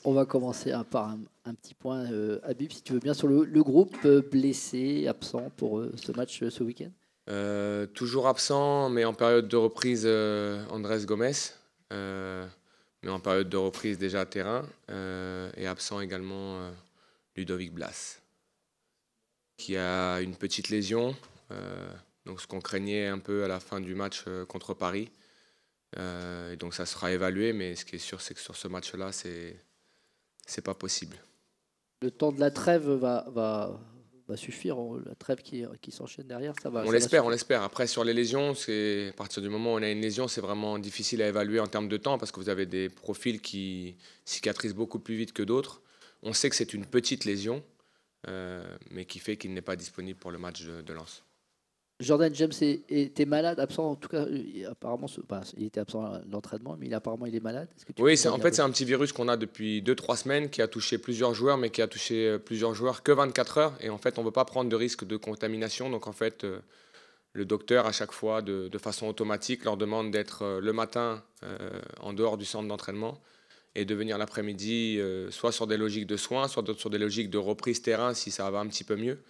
On va commencer par un petit point, Habib, si tu veux bien, sur le groupe blessé, absent pour ce match ce week-end. Toujours absent, mais en période de reprise, Andrés Gomes. Euh, mais en période de reprise déjà à terrain. Et absent également Ludovic Blas, qui a une petite lésion. Donc ce qu'on craignait un peu à la fin du match contre Paris. Et donc ça sera évalué, mais ce qui est sûr, c'est que sur ce match-là, c'est pas possible. Le temps de la trêve va suffire, la trêve qui s'enchaîne derrière, ça va On l'espère, on suffire. l'espère. Après, sur les lésions, à partir du moment où on a une lésion, c'est vraiment difficile à évaluer en termes de temps parce que vous avez des profils qui cicatrisent beaucoup plus vite que d'autres. On sait que c'est une petite lésion, mais qui fait qu'il n'est pas disponible pour le match de Lens. Jordan James était malade, absent, en tout cas, apparemment, il était absent à l'entraînement, mais apparemment il est malade. Est-ce que tu Oui, peux me en revenir fait, c'est dessus? un petit virus qu'on a depuis 2-3 semaines qui a touché plusieurs joueurs, mais qui a touché plusieurs joueurs que 24 heures. Et en fait, on ne veut pas prendre de risque de contamination. Donc, en fait, le docteur, à chaque fois, de façon automatique, leur demande d'être le matin en dehors du centre d'entraînement et de venir l'après-midi, soit sur des logiques de soins, soit sur des logiques de reprise terrain si ça va un petit peu mieux.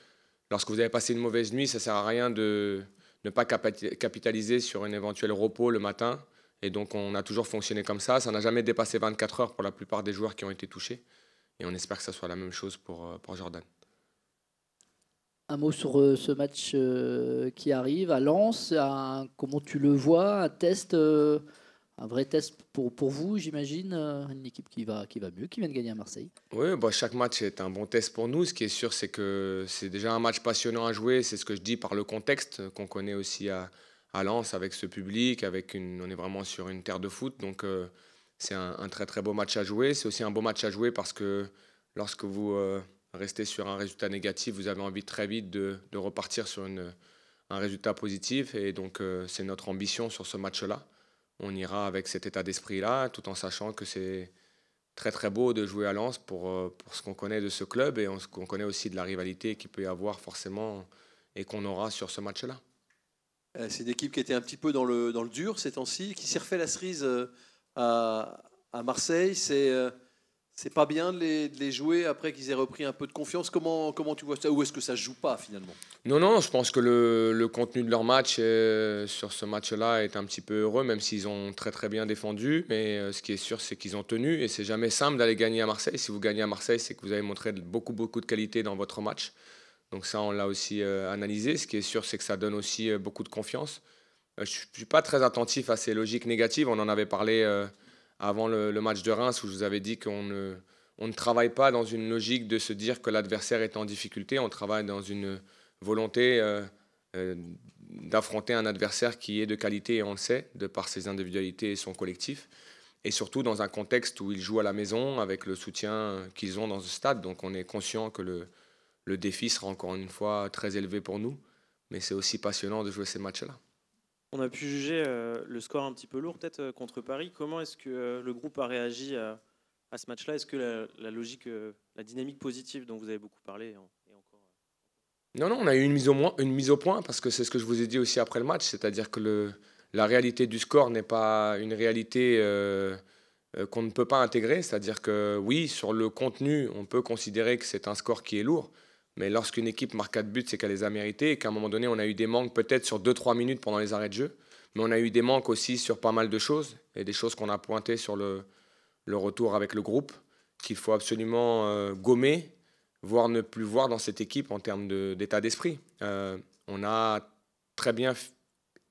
Lorsque vous avez passé une mauvaise nuit, ça ne sert à rien de ne pas capitaliser sur un éventuel repos le matin. Et donc, on a toujours fonctionné comme ça. Ça n'a jamais dépassé 24 heures pour la plupart des joueurs qui ont été touchés. Et on espère que ça soit la même chose pour Jordan. Un mot sur ce match qui arrive à Lens, comment tu le vois, un vrai test pour vous, j'imagine, une équipe qui va mieux, qui vient de gagner à Marseille. Oui, bah, chaque match est un bon test pour nous. Ce qui est sûr, c'est que c'est déjà un match passionnant à jouer. C'est ce que je dis par le contexte qu'on connaît aussi à Lens avec ce public. On est vraiment sur une terre de foot. Donc, c'est un très très beau match à jouer. C'est aussi un beau match à jouer parce que lorsque vous restez sur un résultat négatif, vous avez envie très vite de repartir sur un résultat positif. Et donc, c'est notre ambition sur ce match-là. On ira avec cet état d'esprit-là, tout en sachant que c'est très très beau de jouer à Lens pour ce qu'on connaît de ce club et ce qu'on connaît aussi de la rivalité qu'il peut y avoir forcément et qu'on aura sur ce match-là. C'est une équipe qui était un petit peu dans le dur ces temps-ci, qui s'est refait la cerise à Marseille. C'est pas bien de les jouer après qu'ils aient repris un peu de confiance. Comment tu vois ça? Ou est-ce que ça se joue pas finalement? Non, non, je pense que le contenu de leur match sur ce match-là est un petit peu heureux, même s'ils ont très très bien défendu. Mais ce qui est sûr, c'est qu'ils ont tenu et c'est jamais simple d'aller gagner à Marseille. Si vous gagnez à Marseille, c'est que vous avez montré beaucoup beaucoup de qualité dans votre match. Donc ça, on l'a aussi analysé. Ce qui est sûr, c'est que ça donne aussi beaucoup de confiance. Je ne suis pas très attentif à ces logiques négatives. On en avait parlé avant le match de Reims où je vous avais dit on ne travaille pas dans une logique de se dire que l'adversaire est en difficulté. On travaille dans une volonté euh, d'affronter un adversaire qui est de qualité et on le sait, de par ses individualités et son collectif. Et surtout dans un contexte où ils jouent à la maison avec le soutien qu'ils ont dans ce stade. Donc on est conscient que le défi sera encore une fois très élevé pour nous. Mais c'est aussi passionnant de jouer ces matchs-là. On a pu juger le score un petit peu lourd peut-être contre Paris. Comment est-ce que le groupe a réagi à ce match-là? Est-ce que la logique, la dynamique positive dont vous avez beaucoup parlé est encore... Non, non, on a eu une mise au point parce que c'est ce que je vous ai dit aussi après le match. C'est-à-dire que la réalité du score n'est pas une réalité qu'on ne peut pas intégrer. C'est-à-dire que oui, sur le contenu, on peut considérer que c'est un score qui est lourd. Mais lorsqu'une équipe marque 4 buts, c'est qu'elle les a mérités et qu'à un moment donné, on a eu des manques peut-être sur 2-3 minutes pendant les arrêts de jeu. Mais on a eu des manques aussi sur pas mal de choses et des choses qu'on a pointées sur le retour avec le groupe qu'il faut absolument gommer, voire ne plus voir dans cette équipe en termes d'état d'esprit. On a très bien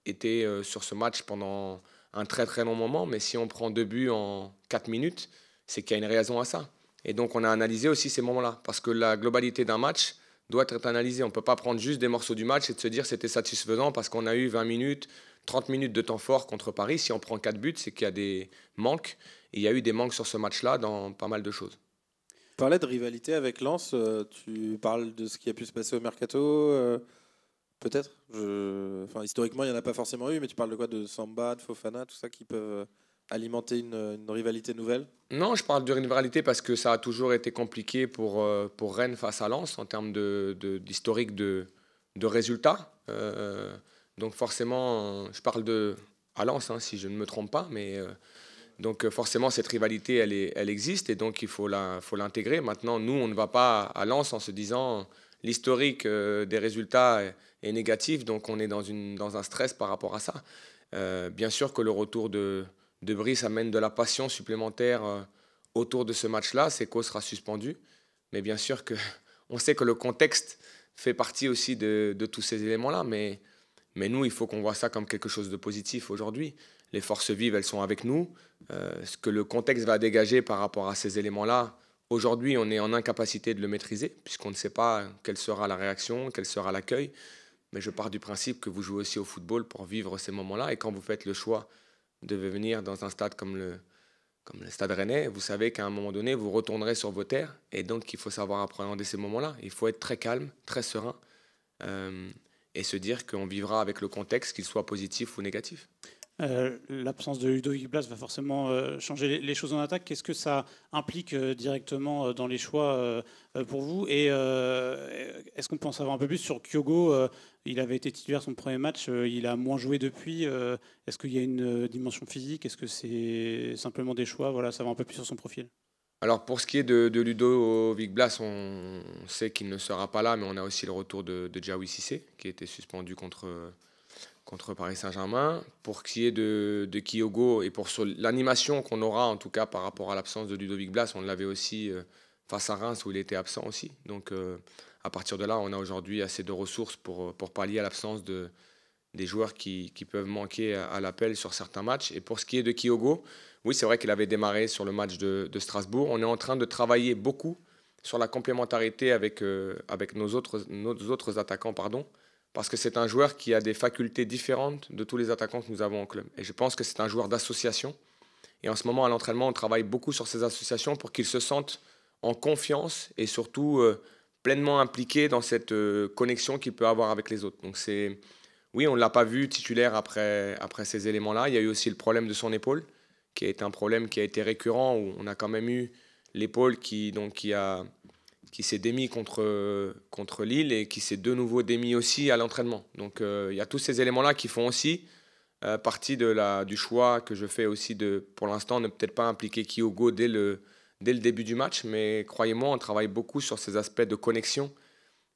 été sur ce match pendant un très très long moment, mais si on prend 2 buts en 4 minutes, c'est qu'il y a une raison à ça. Et donc on a analysé aussi ces moments-là, parce que la globalité d'un match doit être analysée. On ne peut pas prendre juste des morceaux du match et de se dire c'était satisfaisant parce qu'on a eu 20 minutes, 30 minutes de temps fort contre Paris. Si on prend 4 buts, c'est qu'il y a des manques. Et il y a eu des manques sur ce match-là dans pas mal de choses. Tu parlais de rivalité avec Lens, tu parles de ce qui a pu se passer au Mercato, peut-être enfin, historiquement, il n'y en a pas forcément eu, mais tu parles de quoi? De Samba, de Fofana, tout ça qui peuvent alimenter une rivalité nouvelle? Non, je parle de rivalité parce que ça a toujours été compliqué pour Rennes face à Lens en termes d'historique de résultats. Donc forcément, je parle à Lens, hein, si je ne me trompe pas, mais Donc forcément, cette rivalité, elle existe et donc il faut l'intégrer. Maintenant, nous, on ne va pas à Lens en se disant l'historique des résultats est négatif, donc on est dans un stress par rapport à ça. Bien sûr que le retour de Brice amène de la passion supplémentaire autour de ce match-là. Seko sera suspendu, mais bien sûr qu'on sait que le contexte fait partie aussi de tous ces éléments-là. Mais nous, il faut qu'on voit ça comme quelque chose de positif aujourd'hui. Les forces vives, elles sont avec nous. Ce que le contexte va dégager par rapport à ces éléments-là, aujourd'hui, on est en incapacité de le maîtriser, puisqu'on ne sait pas quelle sera la réaction, quel sera l'accueil. Mais je pars du principe que vous jouez aussi au football pour vivre ces moments-là. Et quand vous faites le choix de venir dans un stade comme le Stade Rennais, vous savez qu'à un moment donné, vous retournerez sur vos terres. Et donc, il faut savoir appréhender ces moments-là. Il faut être très calme, très serein, et se dire qu'on vivra avec le contexte, qu'il soit positif ou négatif. L'absence de Ludovic Blas va forcément changer les choses en attaque. Qu'est-ce que ça implique directement dans les choix pour vous? Et est-ce qu'on peut en savoir un peu plus sur Kyogo? Il avait été titulaire son premier match, il a moins joué depuis. Est-ce qu'il y a une dimension physique? Est-ce que c'est simplement des choix? Voilà, savoir un peu plus sur son profil. Alors pour ce qui est de Ludovic Blas, on sait qu'il ne sera pas là, mais on a aussi le retour de Djaoui Cissé, qui était suspendu contre Paris Saint-Germain. Pour ce qui est de Kyogo et pour l'animation qu'on aura en tout cas par rapport à l'absence de Ludovic Blas, on l'avait aussi face à Reims où il était absent aussi. Donc à partir de là, on a aujourd'hui assez de ressources pour pallier à l'absence des joueurs qui peuvent manquer à l'appel sur certains matchs. Et pour ce qui est de Kyogo, oui, c'est vrai qu'il avait démarré sur le match de Strasbourg. On est en train de travailler beaucoup sur la complémentarité avec nos autres attaquants, parce que c'est un joueur qui a des facultés différentes de tous les attaquants que nous avons en club. Et je pense que c'est un joueur d'association. Et en ce moment, à l'entraînement, on travaille beaucoup sur ces associations pour qu'il se sente en confiance et surtout pleinement impliqué dans cette connexion qu'il peut avoir avec les autres. Donc oui, on ne l'a pas vu titulaire après ces éléments-là. Il y a eu aussi le problème de son épaule, qui a été un problème qui a été récurrent, où on a quand même eu l'épaule qui s'est démis contre Lille et qui s'est de nouveau démis aussi à l'entraînement. Donc il y a tous ces éléments-là qui font aussi partie du choix que je fais aussi pour l'instant, ne peut-être pas impliquer Kyogo dès le début du match, mais croyez-moi, on travaille beaucoup sur ces aspects de connexion.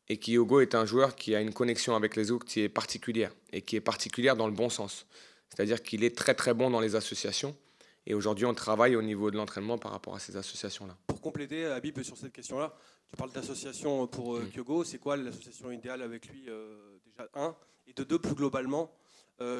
Et Kyogo est un joueur qui a une connexion avec les autres qui est particulière, et qui est particulière dans le bon sens. C'est-à-dire qu'il est très très bon dans les associations. Et aujourd'hui, on travaille au niveau de l'entraînement par rapport à ces associations-là. Pour compléter, Habib, sur cette question-là, tu parles d'association pour Kyogo. C'est quoi l'association idéale avec lui, déjà, un? Et de deux, plus globalement,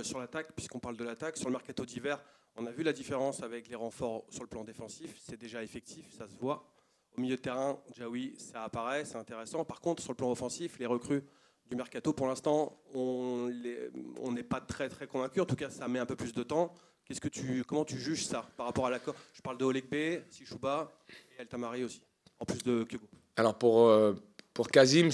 sur l'attaque, puisqu'on parle de l'attaque, sur le mercato d'hiver, on a vu la différence avec les renforts sur le plan défensif. C'est déjà effectif, ça se voit. Au milieu de terrain, Djaoui, ça apparaît, c'est intéressant. Par contre, sur le plan offensif, les recrues du mercato, pour l'instant, on n'est pas très, très convaincu. En tout cas, ça met un peu plus de temps. Comment tu juges ça par rapport à l'accord? Je parle de Olegbe, Sishuba et El Tamari aussi, en plus de Kyogo. Alors pour Kazim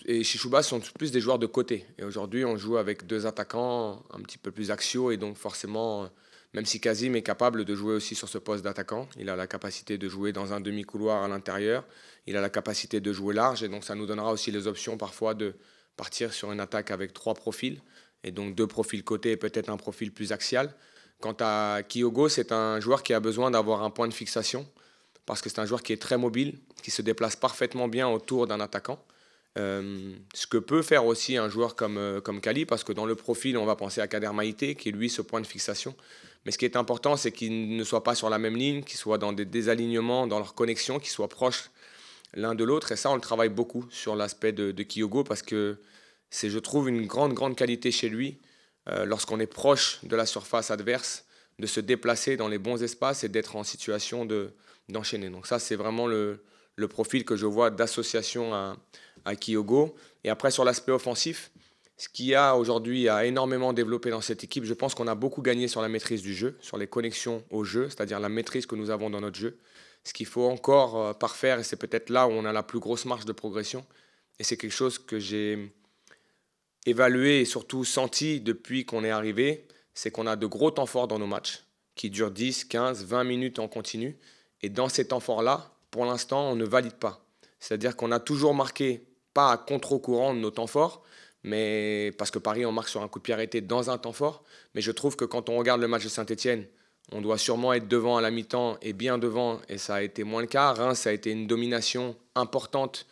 et Sishuba sont plus des joueurs de côté. Et aujourd'hui, on joue avec deux attaquants un petit peu plus axiaux. Et donc forcément, même si Kazim est capable de jouer aussi sur ce poste d'attaquant, il a la capacité de jouer dans un demi-couloir à l'intérieur. Il a la capacité de jouer large. Et donc ça nous donnera aussi les options parfois de partir sur une attaque avec 3 profils. Et donc 2 profils côté et peut-être un profil plus axial. Quant à Kyogo, c'est un joueur qui a besoin d'avoir un point de fixation parce que c'est un joueur qui est très mobile, qui se déplace parfaitement bien autour d'un attaquant. Ce que peut faire aussi un joueur comme Kali, parce que dans le profil, on va penser à Kader Maïté, qui est lui ce point de fixation. Mais ce qui est important, c'est qu'il ne soit pas sur la même ligne, qu'il soit dans des désalignements, dans leur connexion, qu'ils soient proches l'un de l'autre. Et ça, on le travaille beaucoup sur l'aspect de Kyogo parce que c'est, je trouve, une grande qualité chez lui. Lorsqu'on est proche de la surface adverse, de se déplacer dans les bons espaces et d'être en situation d'enchaîner. Donc ça, c'est vraiment le profil que je vois d'association à Kyogo. Et après, sur l'aspect offensif, ce qu'il y a aujourd'hui a énormément développé dans cette équipe. Je pense qu'on a beaucoup gagné sur la maîtrise du jeu, sur les connexions au jeu, c'est-à-dire la maîtrise que nous avons dans notre jeu. Ce qu'il faut encore parfaire, et c'est peut-être là où on a la plus grosse marge de progression. Et c'est quelque chose que j'ai évalué et surtout senti depuis qu'on est arrivé, c'est qu'on a de gros temps forts dans nos matchs qui durent 10, 15, 20 minutes en continu. Et dans ces temps forts-là, pour l'instant, on ne valide pas. C'est-à-dire qu'on a toujours marqué, pas à contre-courant de nos temps forts, mais parce que Paris, on marque sur un coup de pied arrêté dans un temps fort. Mais je trouve que quand on regarde le match de Saint-Etienne, On doit sûrement être devant à la mi-temps et bien devant, et ça a été moins le cas. Reims, ça a été une domination importante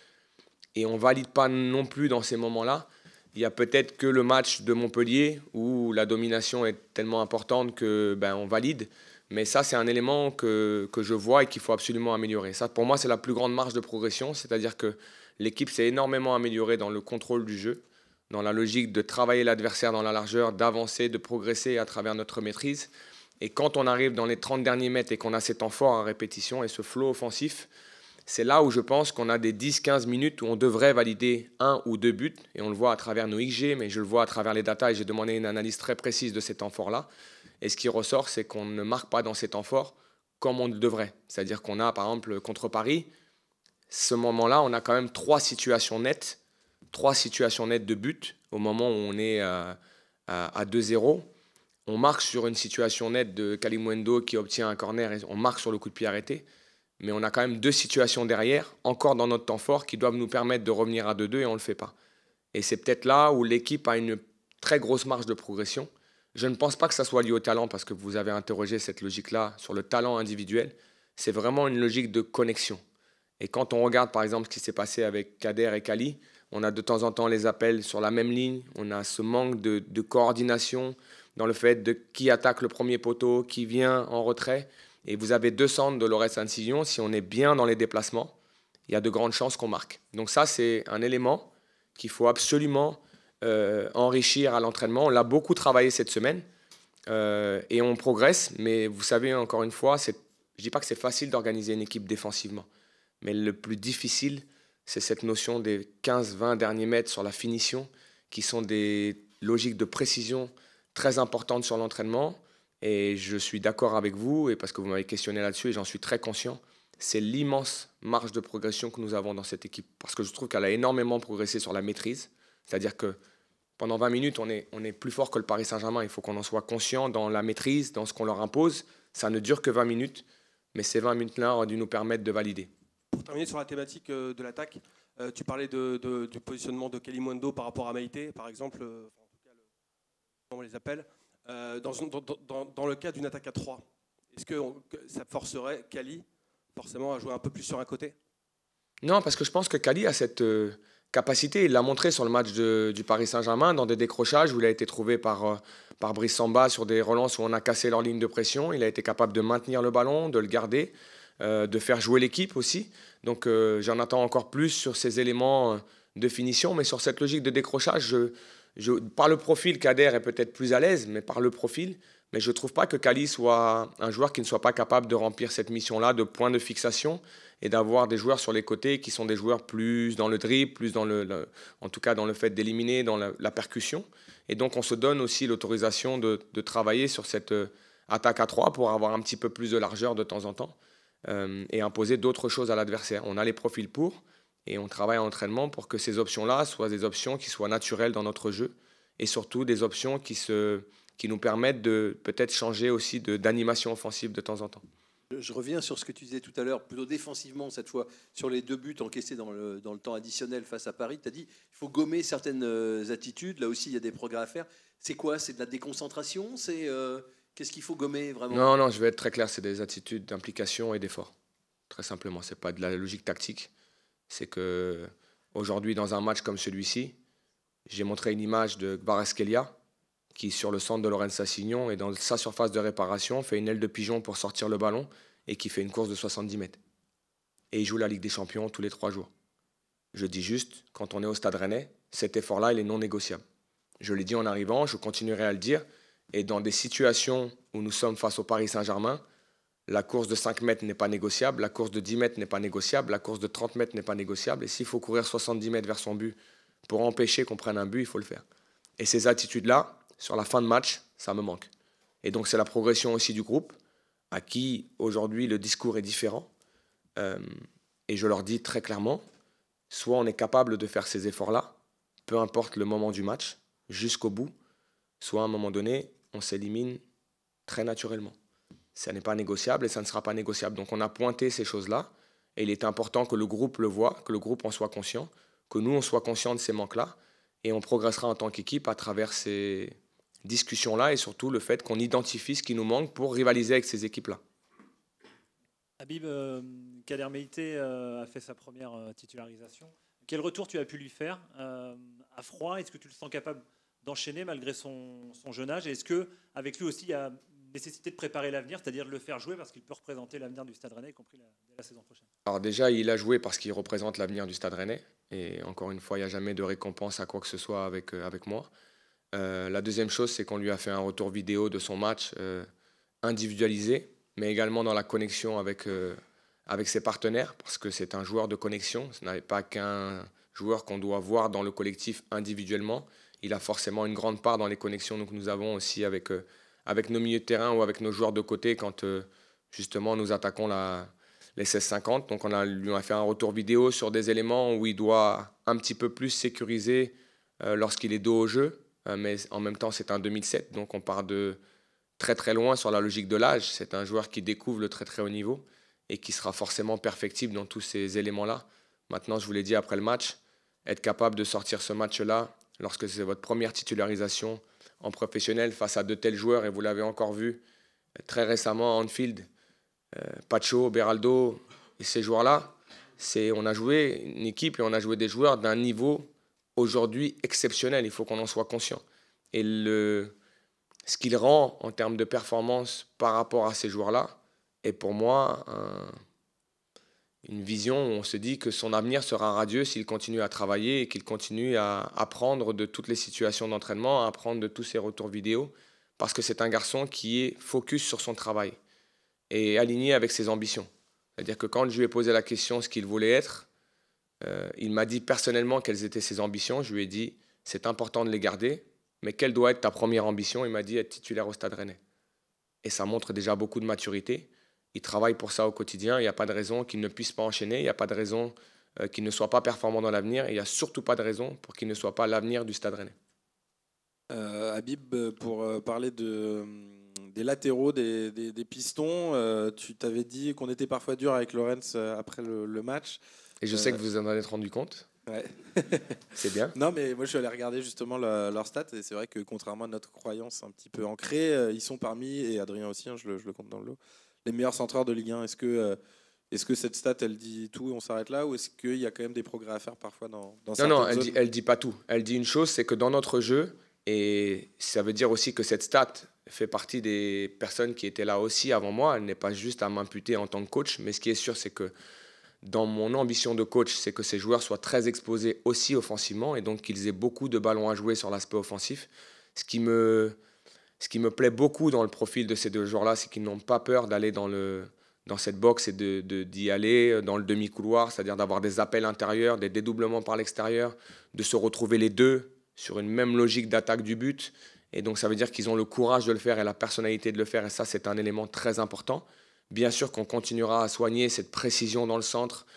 et on ne valide pas non plus dans ces moments-là. Il y a peut-être que le match de Montpellier où la domination est tellement importante que on valide. Mais ça, c'est un élément que je vois et qu'il faut absolument améliorer. Ça, pour moi, c'est la plus grande marge de progression, c'est-à-dire que l'équipe s'est énormément améliorée dans le contrôle du jeu, dans la logique de travailler l'adversaire dans la largeur, d'avancer, de progresser à travers notre maîtrise. Et quand on arrive dans les 30 derniers mètres et qu'on a ces temps forts à répétition et ce flow offensif, c'est là où je pense qu'on a des 10-15 minutes où on devrait valider 1 ou 2 buts. Et on le voit à travers nos XG, mais je le vois à travers les datas et j'ai demandé une analyse très précise de ces temps forts-là. Et ce qui ressort, c'est qu'on ne marque pas dans ces temps forts comme on le devrait. C'est-à-dire qu'on a, par exemple, contre Paris, ce moment-là, on a quand même 3 situations nettes de but au moment où on est à 2-0. On marque sur une situation nette de Kalimuendo qui obtient un corner et on marque sur le coup de pied arrêté. Mais on a quand même 2 situations derrière, encore dans notre temps fort, qui doivent nous permettre de revenir à 2-2 et on ne le fait pas. Et c'est peut-être là où l'équipe a une très grosse marge de progression. Je ne pense pas que ça soit lié au talent parce que vous avez interrogé cette logique-là sur le talent individuel. C'est vraiment une logique de connexion. Et quand on regarde par exemple ce qui s'est passé avec Kader et Kali, on a de temps en temps les appels sur la même ligne, on a ce manque de coordination dans le fait de qui attaque le premier poteau, qui vient en retrait. Et vous avez 2 centres de Dolores Ancillon, si on est bien dans les déplacements, il y a de grandes chances qu'on marque. Donc ça, c'est un élément qu'il faut absolument enrichir à l'entraînement. On l'a beaucoup travaillé cette semaine et on progresse. Mais vous savez, encore une fois, je ne dis pas que c'est facile d'organiser une équipe défensivement. Mais le plus difficile, c'est cette notion des 15-20 derniers mètres sur la finition, qui sont des logiques de précision très importantes sur l'entraînement. Et je suis d'accord avec vous, et parce que vous m'avez questionné là-dessus, et j'en suis très conscient, c'est l'immense marge de progression que nous avons dans cette équipe. Parce que je trouve qu'elle a énormément progressé sur la maîtrise. C'est-à-dire que pendant 20 minutes, on est plus fort que le Paris Saint-Germain. Il faut qu'on en soit conscient dans la maîtrise, dans ce qu'on leur impose. Ça ne dure que 20 minutes, mais ces 20 minutes-là ont dû nous permettre de valider. Pour terminer sur la thématique de l'attaque, tu parlais du positionnement de Kalimuendo par rapport à Maïté, par exemple, en tout cas, comment on les appelle. Dans le cas d'une attaque à 3, est-ce que ça forcerait Kali forcément à jouer un peu plus sur un côté? Non, parce que je pense que Kali a cette capacité. Il l'a montré sur le match du Paris Saint-Germain, dans des décrochages où il a été trouvé par Brice Samba sur des relances où on a cassé leur ligne de pression. Il a été capable de maintenir le ballon, de le garder, de faire jouer l'équipe aussi. Donc j'en attends encore plus sur ces éléments de finition, mais sur cette logique de décrochage, par le profil, Kader est peut-être plus à l'aise, mais par le profil. Mais je ne trouve pas que Kali soit un joueur qui ne soit pas capable de remplir cette mission-là de point de fixation et d'avoir des joueurs sur les côtés qui sont des joueurs plus dans le dribble, plus dans en tout cas dans le fait d'éliminer, dans la percussion. Et donc on se donne aussi l'autorisation de travailler sur cette attaque à 3 pour avoir un petit peu plus de largeur de temps en temps et imposer d'autres choses à l'adversaire. On a les profils pour. Et on travaille en entraînement pour que ces options-là soient des options qui soient naturelles dans notre jeu et surtout des options qui nous permettent de peut-être changer aussi d'animation offensive de temps en temps. Je reviens sur ce que tu disais tout à l'heure, plutôt défensivement cette fois, sur les 2 buts encaissés dans le temps additionnel face à Paris. Tu as dit qu'il faut gommer certaines attitudes. Là aussi, il y a des progrès à faire. C'est quoi? C'est de la déconcentration? Qu'est-ce qu'il faut gommer vraiment? Non, je vais être très clair. C'est des attitudes d'implication et d'effort. Très simplement, ce n'est pas de la logique tactique. C'est qu'aujourd'hui, dans un match comme celui-ci, j'ai montré une image de Kvaratskhelia qui, sur le centre de Lorence Assignon et dans sa surface de réparation, fait une aile de pigeon pour sortir le ballon et qui fait une course de 70 mètres. Et il joue la Ligue des Champions tous les 3 jours. Je dis juste, quand on est au Stade Rennais, cet effort-là, il est non négociable. Je l'ai dit en arrivant, je continuerai à le dire. Et dans des situations où nous sommes face au Paris Saint-Germain, la course de 5 mètres n'est pas négociable, la course de 10 mètres n'est pas négociable, la course de 30 mètres n'est pas négociable. Et s'il faut courir 70 mètres vers son but pour empêcher qu'on prenne un but, il faut le faire. Et ces attitudes-là, sur la fin de match, ça me manque. Et donc c'est la progression aussi du groupe, à qui aujourd'hui le discours est différent. Et je leur dis très clairement, soit on est capable de faire ces efforts-là, peu importe le moment du match, jusqu'au bout, soit à un moment donné, on s'élimine très naturellement. Ça n'est pas négociable et ça ne sera pas négociable. Donc on a pointé ces choses-là et il est important que le groupe le voit, que le groupe en soit conscient, que nous on soit conscient de ces manques-là et on progressera en tant qu'équipe à travers discussions-là et surtout le fait qu'on identifie ce qui nous manque pour rivaliser avec ces équipes-là. Habib, Kader Meïté a fait sa première titularisation. Quel retour tu as pu lui faire à froid? Est-ce que tu le sens capable d'enchaîner malgré son jeune âge? Et est-ce qu'avec lui aussi, il y a nécessité de préparer l'avenir, c'est-à-dire de le faire jouer parce qu'il peut représenter l'avenir du Stade Rennais, y compris dès la saison prochaine? Alors déjà, il a joué parce qu'il représente l'avenir du Stade Rennais. Et encore une fois, il n'y a jamais de récompense à quoi que ce soit avec moi. La deuxième chose, c'est qu'on lui a fait un retour vidéo de son match individualisé, mais également dans la connexion avec ses partenaires, parce que c'est un joueur de connexion. Ce n'est pas qu'un joueur qu'on doit voir dans le collectif individuellement. Il a forcément une grande part dans les connexions que nous avons aussi avec nos milieux de terrain ou avec nos joueurs de côté quand justement nous attaquons les 16-50. Donc lui a fait un retour vidéo sur des éléments où il doit un petit peu plus sécuriser lorsqu'il est dos au jeu. Mais en même temps, c'est un 2007, donc on part de très très loin sur la logique de l'âge. C'est un joueur qui découvre le très très haut niveau et qui sera forcément perfectible dans tous ces éléments-là. Maintenant, je vous l'ai dit après le match, être capable de sortir ce match-là lorsque c'est votre première titularisation en professionnel face à de tels joueurs, et vous l'avez encore vu très récemment à Anfield, Pacho, Beraldo et ces joueurs-là, on a joué une équipe et on a joué des joueurs d'un niveau aujourd'hui exceptionnel, il faut qu'on en soit conscient. Et ce qu'il rend en termes de performance par rapport à ces joueurs-là est pour moi une vision où on se dit que son avenir sera radieux s'il continue à travailler et qu'il continue à apprendre de toutes les situations d'entraînement, à apprendre de tous ses retours vidéo, parce que c'est un garçon qui est focus sur son travail et aligné avec ses ambitions. C'est-à-dire que quand je lui ai posé la question ce qu'il voulait être, il m'a dit personnellement quelles étaient ses ambitions. Je lui ai dit, c'est important de les garder, mais quelle doit être ta première ambition? Il m'a dit être titulaire au Stade Rennais. Et ça montre déjà beaucoup de maturité. Il travaille pour ça au quotidien. Il n'y a pas de raison qu'il ne puisse pas enchaîner. Il n'y a pas de raison qu'il ne soit pas performant dans l'avenir. Et il n'y a surtout pas de raison pour qu'il ne soit pas l'avenir du Stade Rennais. Habib, pour parler des latéraux, des pistons, tu t'avais dit qu'on était parfois dur avec Lorenz après le match. Et je sais que vous en êtes rendu compte. Ouais. C'est bien. Non, mais moi je suis allé regarder justement leurs stats et c'est vrai que contrairement à notre croyance un petit peu ancrée, ils sont parmi, et Adrien aussi, hein, je le compte dans le lot, les meilleurs centreurs de Ligue 1. Est-ce que cette stat elle dit tout et on s'arrête là, ou est-ce qu'il y a quand même des progrès à faire parfois dans certaines zones? Elle dit pas tout. Elle dit une chose, c'est que dans notre jeu, et ça veut dire aussi que cette stat fait partie des personnes qui étaient là aussi avant moi, elle n'est pas juste à m'imputer en tant que coach, mais ce qui est sûr, c'est que dans mon ambition de coach, c'est que ces joueurs soient très exposés aussi offensivement et donc qu'ils aient beaucoup de ballons à jouer sur l'aspect offensif. Ce qui me plaît beaucoup dans le profil de ces deux joueurs-là, c'est qu'ils n'ont pas peur d'aller dans cette box et d'y aller dans le demi-couloir, c'est-à-dire d'avoir des appels intérieurs, des dédoublements par l'extérieur, de se retrouver les deux sur une même logique d'attaque du but. Et donc ça veut dire qu'ils ont le courage de le faire et la personnalité de le faire, et ça c'est un élément très important. Bien sûr qu'on continuera à soigner cette précision dans le centre,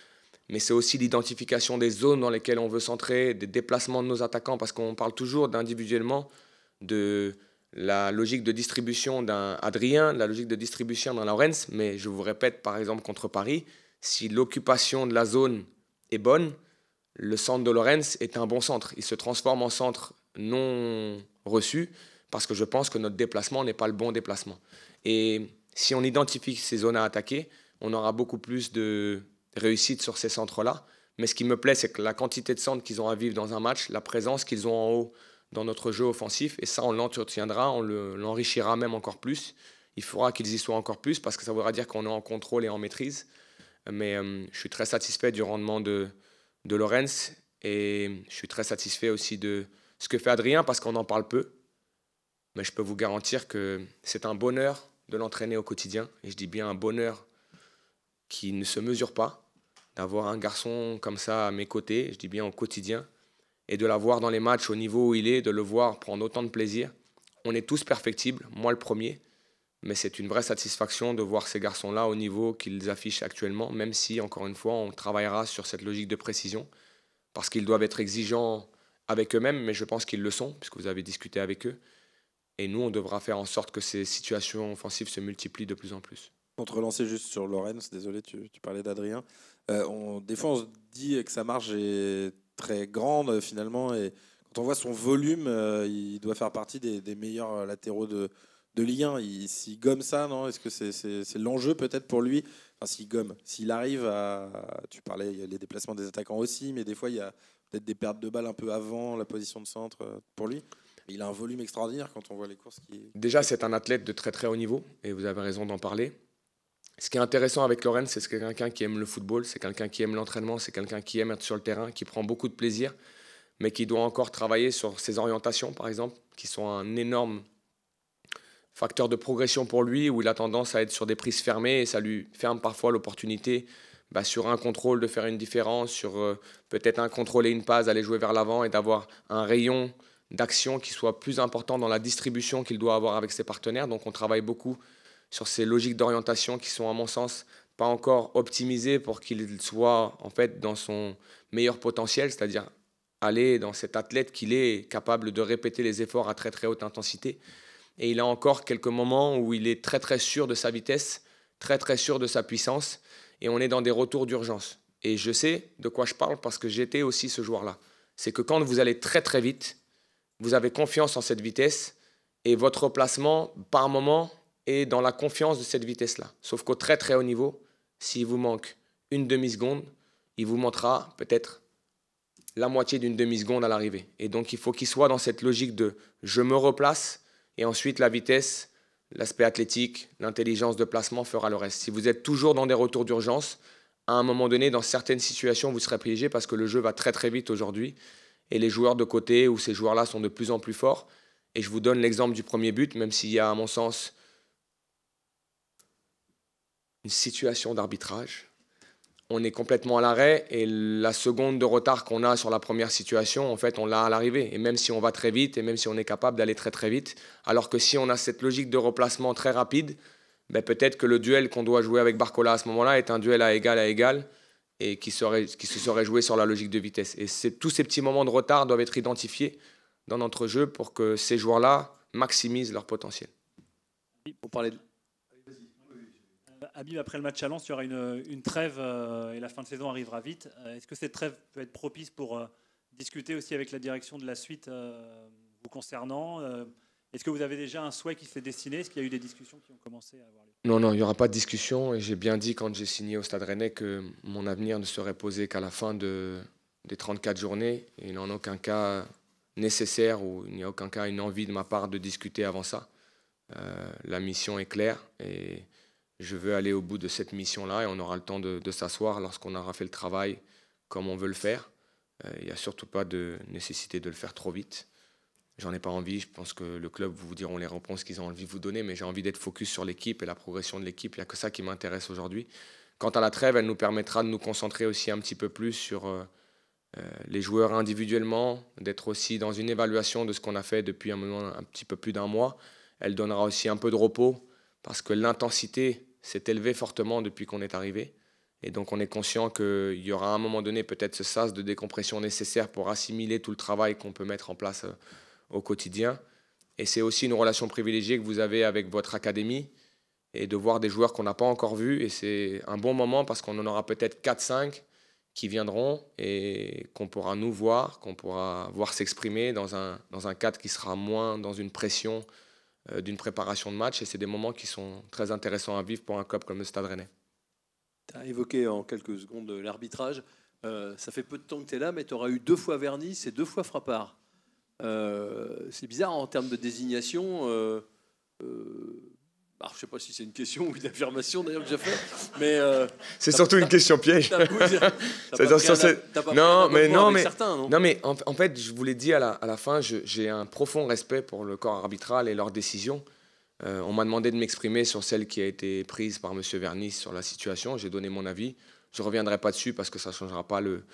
mais c'est aussi l'identification des zones dans lesquelles on veut centrer, des déplacements de nos attaquants, parce qu'on parle toujours d'individuellement de la logique de distribution d'un Adrien, la logique de distribution d'un Lorenz, mais je vous répète, par exemple contre Paris, si l'occupation de la zone est bonne, le centre de Lorenz est un bon centre. Il se transforme en centre non reçu, parce que je pense que notre déplacement n'est pas le bon déplacement. Et si on identifie ces zones à attaquer, on aura beaucoup plus de réussite sur ces centres-là. Mais ce qui me plaît, c'est que la quantité de centres qu'ils ont à vivre dans un match, la présence qu'ils ont en haut dans notre jeu offensif, et ça, on l'entretiendra, on l'enrichira même encore plus. Il faudra qu'ils y soient encore plus, parce que ça voudra dire qu'on est en contrôle et en maîtrise. Mais je suis très satisfait du rendement de Lorenz, et je suis très satisfait aussi de ce que fait Adrien, parce qu'on en parle peu. Mais je peux vous garantir que c'est un bonheur de l'entraîner au quotidien, et je dis bien un bonheur qui ne se mesure pas, d'avoir un garçon comme ça à mes côtés, je dis bien au quotidien, et de l'avoir dans les matchs au niveau où il est, de le voir prendre autant de plaisir. On est tous perfectibles, moi le premier, mais c'est une vraie satisfaction de voir ces garçons-là au niveau qu'ils affichent actuellement, même si, encore une fois, on travaillera sur cette logique de précision, parce qu'ils doivent être exigeants avec eux-mêmes, mais je pense qu'ils le sont, puisque vous avez discuté avec eux. Et nous, on devra faire en sorte que ces situations offensives se multiplient de plus en plus. Pour te relancer juste sur Lorenz, désolé, tu parlais d'Adrien. Des fois, on se dit que sa marge est très grande finalement, et quand on voit son volume, il doit faire partie des meilleurs latéraux de Ligue 1. S'il gomme ça, non? Est-ce que c'est l'enjeu peut-être pour lui? Enfin, s'il gomme, s'il arrive à... Tu parlais, il y a les déplacements des attaquants aussi, mais des fois, il y a peut-être des pertes de balles un peu avant la position de centre pour lui. Il a un volume extraordinaire quand on voit les courses. Déjà, c'est un athlète de très très haut niveau, et vous avez raison d'en parler. Ce qui est intéressant avec Lorenz, c'est que c'est quelqu'un qui aime le football, c'est quelqu'un qui aime l'entraînement, c'est quelqu'un qui aime être sur le terrain, qui prend beaucoup de plaisir, mais qui doit encore travailler sur ses orientations, par exemple, qui sont un énorme facteur de progression pour lui, où il a tendance à être sur des prises fermées, et ça lui ferme parfois l'opportunité sur un contrôle de faire une différence, sur peut-être un contrôle et une passe, d'aller jouer vers l'avant et d'avoir un rayon d'action qui soit plus important dans la distribution qu'il doit avoir avec ses partenaires. Donc on travaille beaucoup sur ces logiques d'orientation qui sont, à mon sens, pas encore optimisées pour qu'il soit en fait dans son meilleur potentiel, c'est-à-dire aller dans cet athlète qu'il est capable de répéter les efforts à très très haute intensité. Et il a encore quelques moments où il est très très sûr de sa vitesse, très très sûr de sa puissance, et on est dans des retours d'urgence. Et je sais de quoi je parle parce que j'étais aussi ce joueur-là. C'est que quand vous allez très très vite, vous avez confiance en cette vitesse, et votre placement, par moment, est dans la confiance de cette vitesse-là. Sauf qu'au très très haut niveau, s'il vous manque une demi-seconde, il vous montrera peut-être la moitié d'une demi-seconde à l'arrivée. Et donc il faut qu'il soit dans cette logique de « je me replace », et ensuite la vitesse, l'aspect athlétique, l'intelligence de placement fera le reste. Si vous êtes toujours dans des retours d'urgence, à un moment donné, dans certaines situations, vous serez piégé parce que le jeu va très très vite aujourd'hui. Et les joueurs de côté ou ces joueurs-là sont de plus en plus forts. Et je vous donne l'exemple du premier but, même s'il y a, à mon sens, une situation d'arbitrage. On est complètement à l'arrêt et la seconde de retard qu'on a sur la première situation, en fait, on l'a à l'arrivée. Et même si on va très vite et même si on est capable d'aller très très vite, alors que si on a cette logique de replacement très rapide, peut-être que le duel qu'on doit jouer avec Barcola à ce moment-là est un duel à égal et qui se serait joué sur la logique de vitesse. Et tous ces petits moments de retard doivent être identifiés dans notre jeu pour que ces joueurs-là maximisent leur potentiel. Pour parler de... Habib, après le match à Lens, il y aura une trêve et la fin de saison arrivera vite. Est-ce que cette trêve peut être propice pour discuter aussi avec la direction de la suite vous concernant? Est-ce que vous avez déjà un souhait qui s'est dessiné? Est-ce qu'il y a eu des discussions qui ont commencé à avoir lieu? Non, il n'y aura pas de discussion. Et j'ai bien dit quand j'ai signé au Stade Rennais que mon avenir ne serait posé qu'à la fin des 34 journées. Et il n'y a en aucun cas nécessaire ou il n'y a aucun cas une envie de ma part de discuter avant ça. La mission est claire et je veux aller au bout de cette mission-là et on aura le temps de s'asseoir lorsqu'on aura fait le travail comme on veut le faire. Il n'y a surtout pas de nécessité de le faire trop vite. J'en ai pas envie. Je pense que le club vous diront les réponses qu'ils ont envie de vous donner, mais j'ai envie d'être focus sur l'équipe et la progression de l'équipe. Il n'y a que ça qui m'intéresse aujourd'hui. Quant à la trêve, elle nous permettra de nous concentrer aussi un petit peu plus sur les joueurs individuellement, d'être aussi dans une évaluation de ce qu'on a fait depuis un petit peu plus d'un mois. Elle donnera aussi un peu de repos parce que l'intensité s'est élevée fortement depuis qu'on est arrivé. Et donc on est conscient qu'il y aura à un moment donné peut-être ce sas de décompression nécessaire pour assimiler tout le travail qu'on peut mettre en place au quotidien. Et c'est aussi une relation privilégiée que vous avez avec votre académie et de voir des joueurs qu'on n'a pas encore vus. Et c'est un bon moment parce qu'on en aura peut-être 4-5 qui viendront et qu'on pourra nous voir, qu'on pourra voir s'exprimer dans un cadre qui sera moins dans une pression d'une préparation de match. Et c'est des moments qui sont très intéressants à vivre pour un club comme le Stade Rennais. Tu as évoqué en quelques secondes l'arbitrage. Ça fait peu de temps que tu es là, mais tu auras eu 2 fois Vernis et 2 fois Frappard. C'est bizarre en termes de désignation. Alors, je ne sais pas si c'est une question ou une affirmation d'ailleurs que j'ai fait, mais c'est surtout une question piège. Non, mais en fait, je vous l'ai dit à la fin, j'ai un profond respect pour le corps arbitral et leurs décisions. On m'a demandé de m'exprimer sur celle qui a été prise par M. Vernis sur la situation. J'ai donné mon avis. Je ne reviendrai pas dessus parce que ça ne changera pas le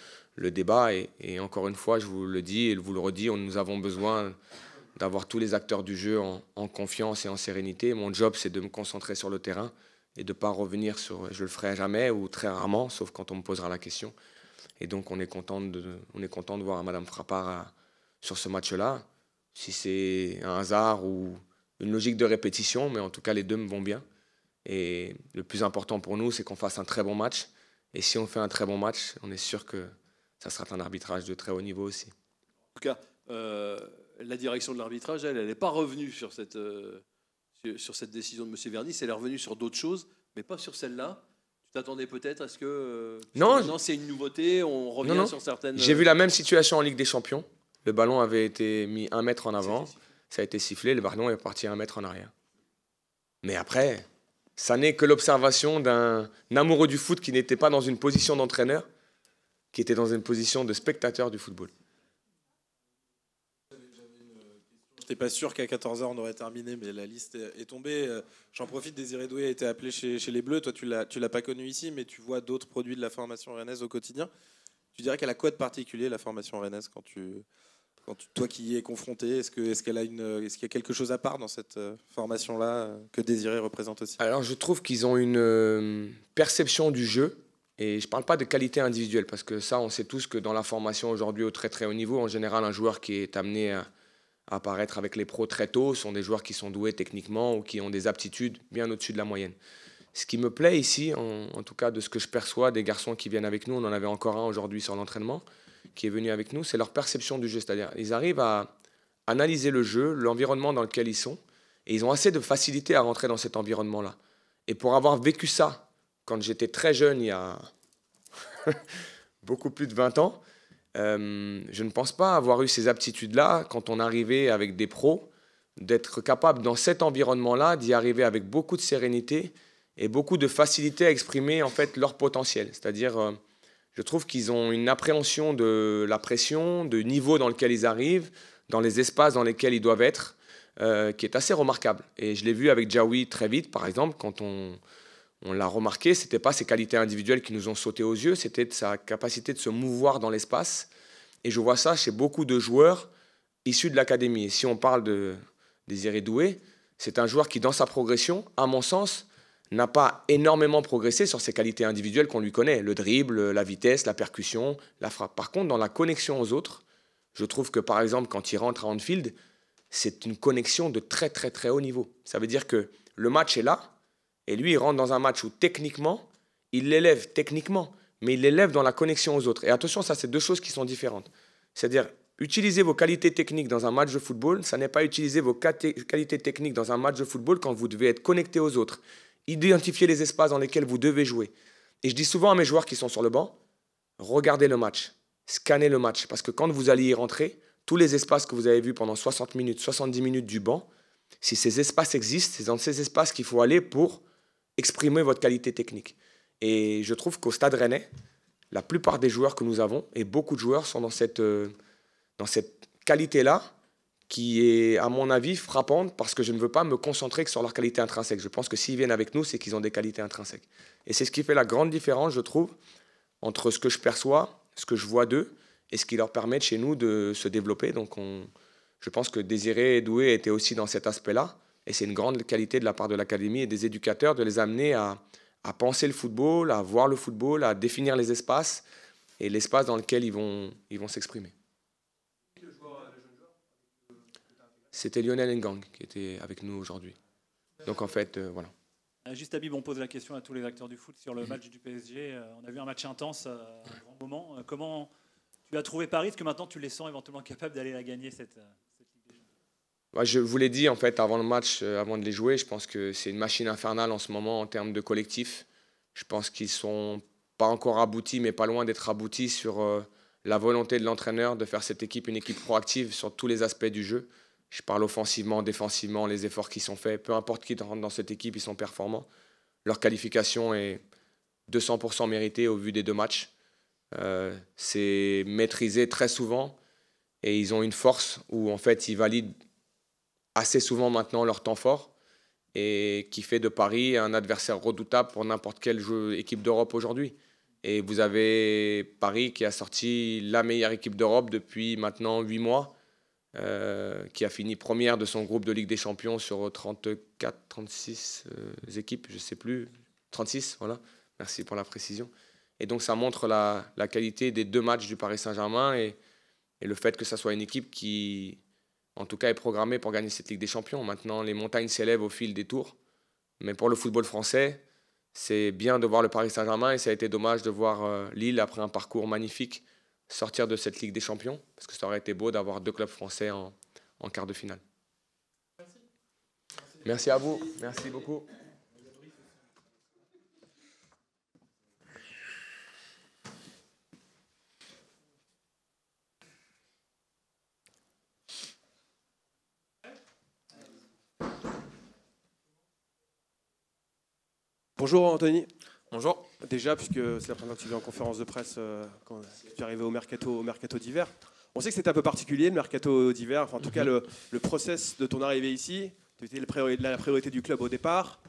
débat. Et encore une fois, je vous le dis et vous le redis, nous avons besoin d'avoir tous les acteurs du jeu en confiance et en sérénité. Mon job, c'est de me concentrer sur le terrain et de ne pas revenir sur « je le ferai jamais » ou très rarement, sauf quand on me posera la question. Et donc, on est content de voir Mme Frappard sur ce match-là. Si c'est un hasard ou une logique de répétition, mais en tout cas, les deux me vont bien. Et le plus important pour nous, c'est qu'on fasse un très bon match. Et si on fait un très bon match, on est sûr que ça sera un arbitrage de très haut niveau aussi. En tout cas, la direction de l'arbitrage, elle n'est pas revenue sur cette décision de M. Vernis, elle est revenue sur d'autres choses, mais pas sur celle-là. Tu t'attendais peut-être à ce que maintenant c'est une nouveauté, on revient sur certaines... J'ai vu la même situation en Ligue des Champions. Le ballon avait été mis 1 mètre en avant, ça a été sifflé, le ballon est parti 1 mètre en arrière. Mais après, ça n'est que l'observation d'un amoureux du foot qui n'était pas dans une position d'entraîneur, qui était dans une position de spectateur du football. Je n'étais pas sûr qu'à 14h on aurait terminé, mais la liste est tombée. J'en profite, Désiré Doué a été appelé chez les Bleus. Toi, tu l'as pas connu ici, mais tu vois d'autres produits de la formation rennaise au quotidien. Tu dirais qu'elle a quoi de particulier, la formation rennaise, toi qui y es confronté? Est-ce qu'il y a quelque chose à part dans cette formation-là que Désiré représente aussi? Alors, je trouve qu'ils ont une perception du jeu. Et je ne parle pas de qualité individuelle, parce que ça, on sait tous que dans la formation aujourd'hui au très très haut niveau, en général, un joueur qui est amené à apparaître avec les pros très tôt sont des joueurs qui sont doués techniquement ou qui ont des aptitudes bien au-dessus de la moyenne. Ce qui me plaît ici, en tout cas de ce que je perçois des garçons qui viennent avec nous, on en avait encore un aujourd'hui sur l'entraînement, qui est venu avec nous, c'est leur perception du jeu. C'est-à-dire ils arrivent à analyser le jeu, l'environnement dans lequel ils sont, et ils ont assez de facilité à rentrer dans cet environnement-là. Et pour avoir vécu ça, quand j'étais très jeune, il y a beaucoup plus de 20 ans, je ne pense pas avoir eu ces aptitudes-là quand on arrivait avec des pros, d'être capable dans cet environnement-là d'y arriver avec beaucoup de sérénité et beaucoup de facilité à exprimer en fait leur potentiel. C'est-à-dire, je trouve qu'ils ont une appréhension de la pression, du niveau dans lequel ils arrivent, dans les espaces dans lesquels ils doivent être, qui est assez remarquable. Et je l'ai vu avec Diawy très vite, par exemple, quand on l'a remarqué, ce n'était pas ses qualités individuelles qui nous ont sauté aux yeux, c'était sa capacité de se mouvoir dans l'espace. Et je vois ça chez beaucoup de joueurs issus de l'académie. Et si on parle de Désiré Doué, c'est un joueur qui, dans sa progression, à mon sens, n'a pas énormément progressé sur ses qualités individuelles qu'on lui connaît. Le dribble, la vitesse, la percussion, la frappe. Par contre, dans la connexion aux autres, je trouve que, par exemple, quand il rentre à Anfield, c'est une connexion de très, très, très haut niveau. Ça veut dire que le match est là, et lui, il rentre dans un match où, techniquement, il l'élève techniquement, mais il l'élève dans la connexion aux autres. Et attention, ça, c'est deux choses qui sont différentes. C'est-à-dire, utiliser vos qualités techniques dans un match de football, ça n'est pas utiliser vos qualités techniques dans un match de football quand vous devez être connecté aux autres, identifier les espaces dans lesquels vous devez jouer. Et je dis souvent à mes joueurs qui sont sur le banc, regardez le match, scannez le match, parce que quand vous allez y rentrer, tous les espaces que vous avez vus pendant 60 minutes, 70 minutes du banc, si ces espaces existent, c'est dans ces espaces qu'il faut aller pour exprimer votre qualité technique. Et je trouve qu'au Stade Rennais, la plupart des joueurs que nous avons, et beaucoup de joueurs sont dans cette qualité-là, qui est, à mon avis, frappante, parce que je ne veux pas me concentrer que sur leur qualité intrinsèque. Je pense que s'ils viennent avec nous, c'est qu'ils ont des qualités intrinsèques. Et c'est ce qui fait la grande différence, je trouve, entre ce que je perçois, ce que je vois d'eux, et ce qui leur permet de, chez nous de se développer. Donc je pense que Désiré Doué était aussi dans cet aspect-là, et c'est une grande qualité de la part de l'académie et des éducateurs de les amener à penser le football, à voir le football, à définir les espaces et l'espace dans lequel ils vont s'exprimer. C'était Lionel Ngang qui était avec nous aujourd'hui. Donc en fait, voilà. Juste Habib, on pose la question à tous les acteurs du foot sur le match du PSG. On a vu un match intense, un grand moment. Comment tu as trouvé Paris? Est-ce que maintenant tu les sens éventuellement capables d'aller la gagner cette Ligue des Champions? Je vous l'ai dit en fait avant le match, avant de les jouer, je pense que c'est une machine infernale en ce moment en termes de collectif. Je pense qu'ils sont pas encore aboutis, mais pas loin d'être aboutis sur la volonté de l'entraîneur de faire cette équipe une équipe proactive sur tous les aspects du jeu. Je parle offensivement, défensivement, les efforts qui sont faits. Peu importe qui rentre dans cette équipe, ils sont performants. Leur qualification est 200% méritée au vu des deux matchs. C'est maîtrisé très souvent et ils ont une force où en fait ils valident assez souvent maintenant leur temps fort et qui fait de Paris un adversaire redoutable pour n'importe quelle équipe d'Europe aujourd'hui. Et vous avez Paris qui a sorti la meilleure équipe d'Europe depuis maintenant 8 mois. Qui a fini première de son groupe de Ligue des Champions sur 34, 36 équipes, je ne sais plus, 36, voilà, merci pour la précision. Et donc ça montre la qualité des deux matchs du Paris Saint-Germain et le fait que ça soit une équipe qui, en tout cas, est programmée pour gagner cette Ligue des Champions. Maintenant, les montagnes s'élèvent au fil des tours, mais pour le football français, c'est bien de voir le Paris Saint-Germain et ça a été dommage de voir Lille, après un parcours magnifique, sortir de cette Ligue des Champions, parce que ça aurait été beau d'avoir 2 clubs français en quart de finale. Merci à vous, merci beaucoup. Bonjour Anthony. Bonjour. Déjà, puisque c'est la première fois que tu viens en conférence de presse quand tu es arrivé au mercato d'hiver. On sait que c'était un peu particulier le mercato d'hiver, enfin, en tout cas le process de ton arrivée ici. Tu étais la priorité du club au départ.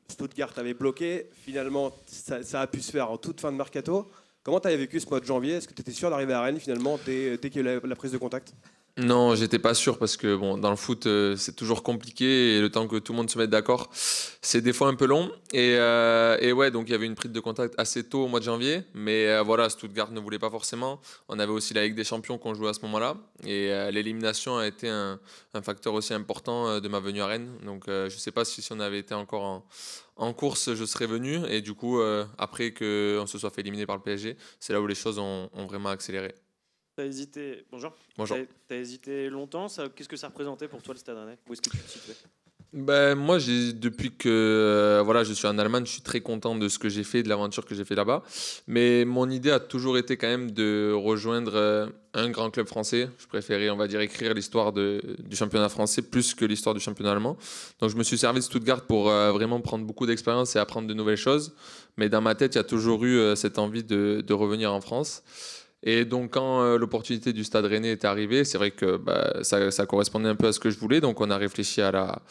Stuttgart avait bloqué. Finalement, ça a pu se faire en toute fin de mercato. Comment tu avais vécu ce mois de janvier? Est-ce que tu étais sûr d'arriver à Rennes finalement dès qu'il y a eu la prise de contact? Non, j'étais pas sûr parce que bon, dans le foot, c'est toujours compliqué et le temps que tout le monde se mette d'accord, c'est des fois un peu long. Et ouais, donc il y avait une prise de contact assez tôt au mois de janvier, mais voilà, Stuttgart ne voulait pas forcément. On avait aussi la Ligue des Champions qu'on jouait à ce moment-là et l'élimination a été un facteur aussi important de ma venue à Rennes. Donc je sais pas si on avait été encore en course, je serais venu et du coup, après qu'on se soit fait éliminer par le PSG, c'est là où les choses ont vraiment accéléré. T'as hésité. Bonjour. Bonjour. T'as hésité longtemps. Qu'est-ce que ça représentait pour toi le Stade Rennais? Où est-ce que tu te situais? Ben, moi, depuis que voilà, je suis en Allemagne, je suis très content de ce que j'ai fait, de l'aventure que j'ai fait là-bas. Mais mon idée a toujours été quand même de rejoindre un grand club français. Je préférais, on va dire, écrire l'histoire du championnat français plus que l'histoire du championnat allemand. Donc, je me suis servi de Stuttgart pour vraiment prendre beaucoup d'expérience et apprendre de nouvelles choses. Mais dans ma tête, il y a toujours eu cette envie de revenir en France. Et donc, quand l'opportunité du Stade Rennais est arrivée, c'est vrai que ça correspondait un peu à ce que je voulais. Donc, on a réfléchi à la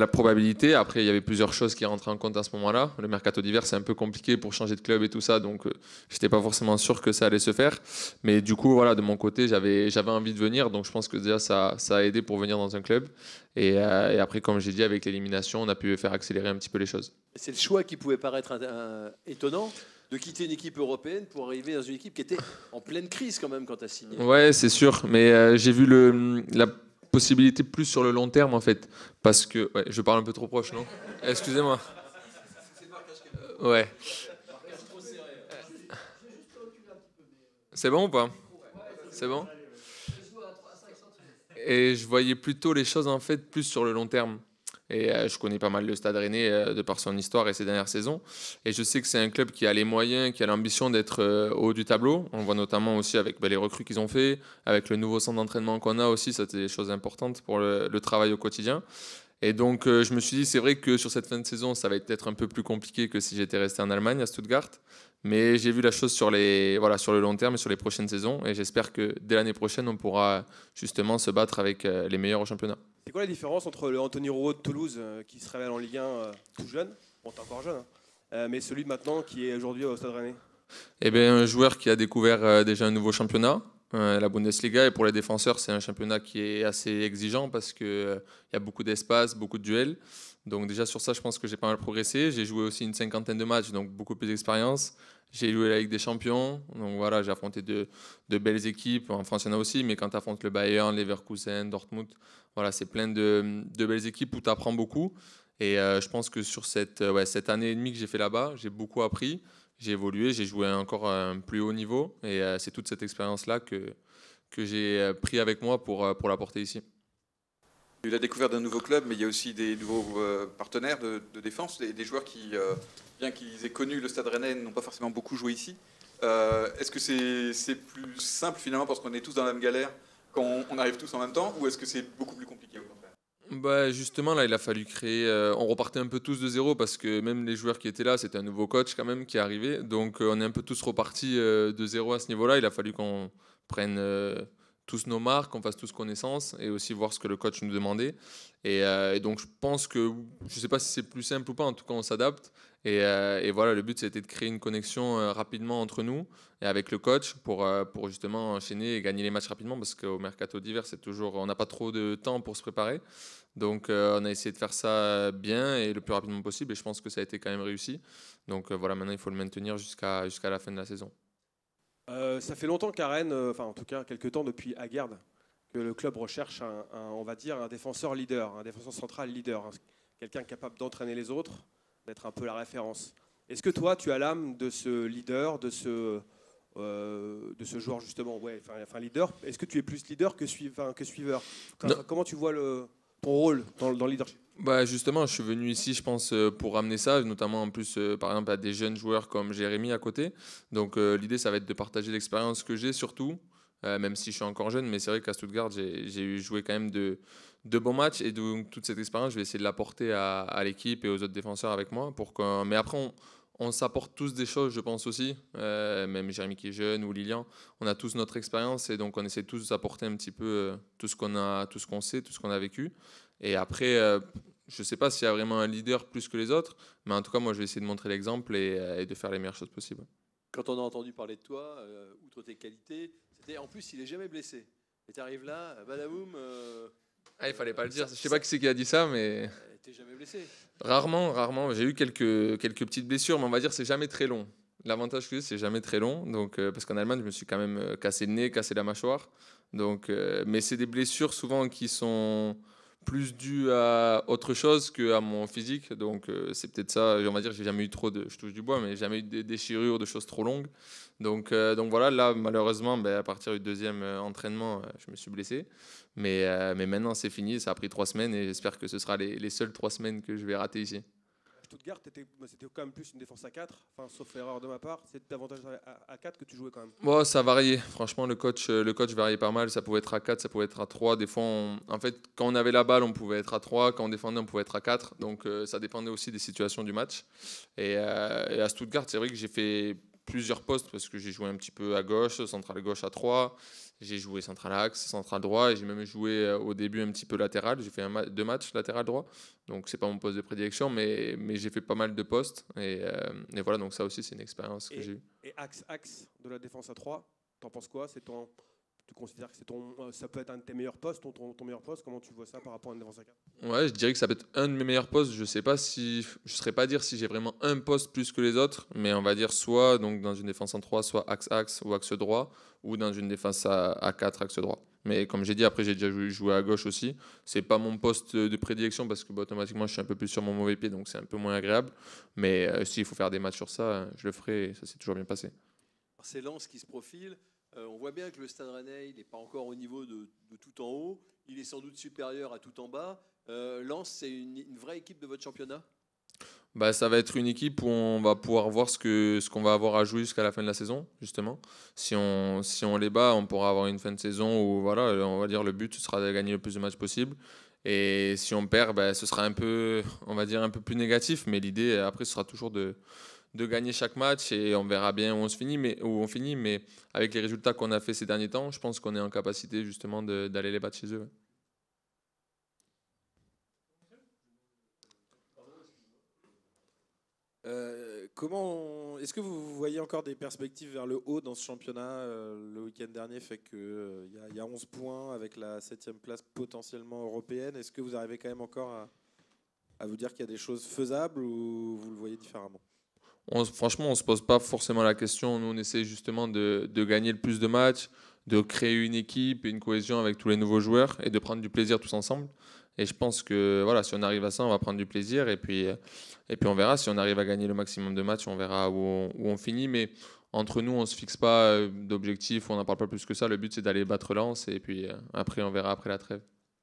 probabilité. Après, il y avait plusieurs choses qui rentraient en compte à ce moment-là. Le mercato d'hiver, c'est un peu compliqué pour changer de club et tout ça. Donc, je n'étais pas forcément sûr que ça allait se faire. Mais du coup, voilà, de mon côté, j'avais envie de venir. Donc, je pense que déjà, ça a aidé pour venir dans un club. Et après, comme j'ai dit, avec l'élimination, on a pu faire accélérer un petit peu les choses. C'est le choix qui pouvait paraître étonnant, de quitter une équipe européenne pour arriver dans une équipe qui était en pleine crise quand même quand tu as signé. Ouais, c'est sûr, mais j'ai vu la possibilité plus sur le long terme en fait, parce que ouais, je parle un peu trop proche, non? Excusez-moi. Ouais. C'est bon ou pas? C'est bon? Et je voyais plutôt les choses en fait plus sur le long terme. Et je connais pas mal le Stade Rennais de par son histoire et ses dernières saisons. Et je sais que c'est un club qui a les moyens, qui a l'ambition d'être au haut du tableau. On voit notamment aussi avec les recrues qu'ils ont fait, avec le nouveau centre d'entraînement qu'on a aussi, ça c'est des choses importantes pour le travail au quotidien. Et donc je me suis dit, c'est vrai que sur cette fin de saison, ça va être peut-être un peu plus compliqué que si j'étais resté en Allemagne, à Stuttgart. Mais j'ai vu la chose sur le long terme et sur les prochaines saisons. Et j'espère que dès l'année prochaine, on pourra justement se battre avec les meilleurs au championnat. C'est quoi la différence entre le Anthony Rouault de Toulouse qui se révèle en Ligue 1 tout jeune, bon t'es encore jeune, mais celui de maintenant qui est aujourd'hui au Stade Rennais? Eh bien, un joueur qui a découvert déjà un nouveau championnat, la Bundesliga, et pour les défenseurs, c'est un championnat qui est assez exigeant parce qu'il y a beaucoup d'espace, beaucoup de duels. Donc déjà sur ça, je pense que j'ai pas mal progressé. J'ai joué aussi une 50aine de matchs, donc beaucoup plus d'expérience. J'ai joué la Ligue des Champions, donc voilà, j'ai affronté de belles équipes. En France, il y en a aussi, mais quand tu affrontes le Bayern, Leverkusen, Dortmund, voilà, c'est plein de belles équipes où tu apprends beaucoup. Et je pense que sur cette année et demie que j'ai fait là-bas, j'ai beaucoup appris, j'ai évolué, j'ai joué encore à un plus haut niveau. Et c'est toute cette expérience-là que j'ai pris avec moi pour l'apporter ici. Il y a eu la découverte d'un nouveau club, mais il y a aussi des nouveaux partenaires de défense, des joueurs qui, bien qu'ils aient connu le Stade Rennais, n'ont pas forcément beaucoup joué ici. Est-ce que c'est plus simple finalement parce qu'on est tous dans la même galère quand on arrive tous en même temps, ou est-ce que c'est beaucoup plus compliqué au contraire? Bah justement, là, il a fallu créer. On repartait un peu tous de zéro parce que même les joueurs qui étaient là, c'était un nouveau coach quand même qui est arrivé. Donc on est un peu tous repartis de zéro à ce niveau-là. Il a fallu qu'on prenne tous nos marques, qu'on fasse tous connaissance et aussi voir ce que le coach nous demandait. Et donc je pense que, je ne sais pas si c'est plus simple ou pas, en tout cas on s'adapte. Et voilà, le but c'était de créer une connexion rapidement entre nous et avec le coach pour justement enchaîner et gagner les matchs rapidement parce qu'au mercato d'hiver, on n'a pas trop de temps pour se préparer. Donc on a essayé de faire ça bien et le plus rapidement possible et je pense que ça a été quand même réussi. Donc voilà, maintenant il faut le maintenir jusqu'à la fin de la saison. Ça fait longtemps qu'à Rennes, enfin en tout cas quelques temps depuis Aguerd, que le club recherche on va dire un défenseur leader, un défenseur central leader, quelqu'un capable d'entraîner les autres, d'être un peu la référence. Est-ce que toi tu as l'âme de ce leader, de ce de ce joueur justement, enfin leader. Est-ce que tu es plus leader que suiveur? Comment tu vois ton rôle dans le leadership? Bah justement, je suis venu ici, je pense, pour ramener ça, notamment en plus, par exemple, à des jeunes joueurs comme Jérémy à côté. Donc l'idée, ça va être de partager l'expérience que j'ai surtout, même si je suis encore jeune, mais c'est vrai qu'à Stuttgart, j'ai joué quand même de bons matchs et donc toute cette expérience, je vais essayer de l'apporter à l'équipe et aux autres défenseurs avec moi. Mais après, on s'apporte tous des choses, je pense aussi, même Jérémy qui est jeune ou Lilian, on a tous notre expérience et donc on essaie tous d'apporter un petit peu tout ce qu'on sait, tout ce qu'on a vécu. Et après, je ne sais pas s'il y a vraiment un leader plus que les autres, mais en tout cas, moi, je vais essayer de montrer l'exemple et de faire les meilleures choses possibles. Quand on a entendu parler de toi, outre tes qualités, c'était en plus, il est jamais blessé. Et tu arrives là, badaboum. Il fallait pas le dire. Je sais pas qui c'est qui a dit ça, mais. T'es jamais blessé. Rarement. J'ai eu quelques petites blessures, mais on va dire que c'est jamais très long. L'avantage que j'ai, c'est jamais très long. Donc, parce qu'en Allemagne, je me suis quand même cassé le nez, cassé la mâchoire. Donc, mais c'est des blessures souvent qui sont plus dues à autre chose qu'à mon physique. Donc, c'est peut-être ça. On va dire que j'ai jamais eu je touche du bois, mais jamais eu des déchirures, de choses trop longues. Donc voilà, là, malheureusement, à partir du deuxième entraînement, je me suis blessé. Mais maintenant, c'est fini. Ça a pris 3 semaines et j'espère que ce sera les seules 3 semaines que je vais rater ici. Stuttgart, c'était quand même plus une défense à 4, sauf erreur de ma part. C'était davantage à 4 que tu jouais quand même. Bon, ça variait. Franchement, le coach variait pas mal. Ça pouvait être à 4, ça pouvait être à 3. Des fois, en fait, quand on avait la balle, on pouvait être à 3. Quand on défendait, on pouvait être à 4. Donc, ça dépendait aussi des situations du match. Et à Stuttgart, c'est vrai que j'ai fait plusieurs postes parce que j'ai joué un petit peu à gauche, central gauche à 3. J'ai joué central axe, central droit et j'ai même joué au début un petit peu latéral. J'ai fait 2 matchs latéral droit, donc c'est pas mon poste de prédilection, mais j'ai fait pas mal de postes et voilà, donc ça aussi c'est une expérience que j'ai eue. Et axe de la défense à 3, t'en penses quoi? Tu considères que ça peut être un de tes meilleurs postes, ton meilleur poste? Comment tu vois ça par rapport à une défense à 4? Ouais, je dirais que ça peut être un de mes meilleurs postes. Je sais pas je saurais pas dire si j'ai vraiment un poste plus que les autres, mais on va dire soit donc dans une défense en 3, soit axe ou axe droit, ou dans une défense à 4 axe droit. Mais comme j'ai dit, après j'ai déjà joué à gauche aussi. C'est pas mon poste de prédilection parce que automatiquement je suis un peu plus sur mon mauvais pied, donc c'est un peu moins agréable. Mais s'il faut faire des matchs sur ça, je le ferai et ça s'est toujours bien passé. C'est Lens qui se profile. On voit bien que le Stade Rennais, il n'est pas encore au niveau de tout en haut. Il est sans doute supérieur à tout en bas. Lens, c'est une vraie équipe de votre championnat? Ça va être une équipe où on va pouvoir voir ce qu'on va avoir à jouer jusqu'à la fin de la saison, justement. Si on les bat, on pourra avoir une fin de saison où, voilà, on va dire le but ce sera de gagner le plus de matchs possible. Et si on perd, ce sera un peu, on va dire, un peu plus négatif. Mais l'idée, après, ce sera toujours de gagner chaque match et on verra bien où on finit. Mais avec les résultats qu'on a fait ces derniers temps, je pense qu'on est en capacité justement d'aller les battre chez eux. Est-ce que vous voyez encore des perspectives vers le haut dans ce championnat? Le week-end dernier fait qu'il y a 11 points avec la 7e place potentiellement européenne. Est-ce que vous arrivez quand même encore à vous dire qu'il y a des choses faisables ou vous le voyez différemment? Franchement, on ne se pose pas forcément la question. Nous, on essaie justement de gagner le plus de matchs, de créer une équipe et une cohésion avec tous les nouveaux joueurs et de prendre du plaisir tous ensemble. Et je pense que voilà, si on arrive à ça, on va prendre du plaisir et puis on verra. Si on arrive à gagner le maximum de matchs, on verra où on finit. Mais entre nous, on ne se fixe pas d'objectifs, on n'en parle pas plus que ça. Le but, c'est d'aller battre Lens et puis après, on verra après la trêve.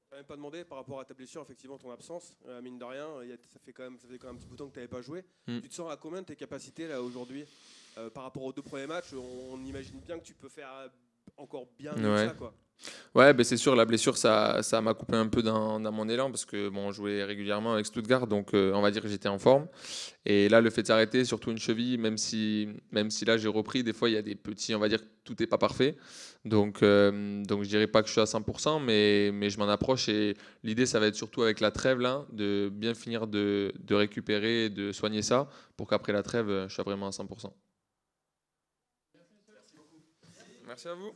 Je ne même pas demandé par rapport à ta blessure, effectivement, ton absence, mine de rien, ça fait quand même un petit bout de temps que tu n'avais pas joué. Tu te sens à combien de tes capacités là aujourd'hui par rapport aux 2 premiers matchs? On imagine bien que tu peux faire encore bien mieux que ça, quoi. Ouais, c'est sûr, la blessure, ça m'a coupé un peu dans mon élan parce que on jouait régulièrement avec Stuttgart, donc on va dire que j'étais en forme. Et là, le fait de s'arrêter, surtout une cheville, même si là j'ai repris, des fois il y a des petits, on va dire que tout n'est pas parfait. Donc je dirais pas que je suis à 100%, mais je m'en approche et l'idée, ça va être surtout avec la trêve là, de bien finir de récupérer et de soigner ça pour qu'après la trêve, je sois vraiment à 100%. Merci à vous.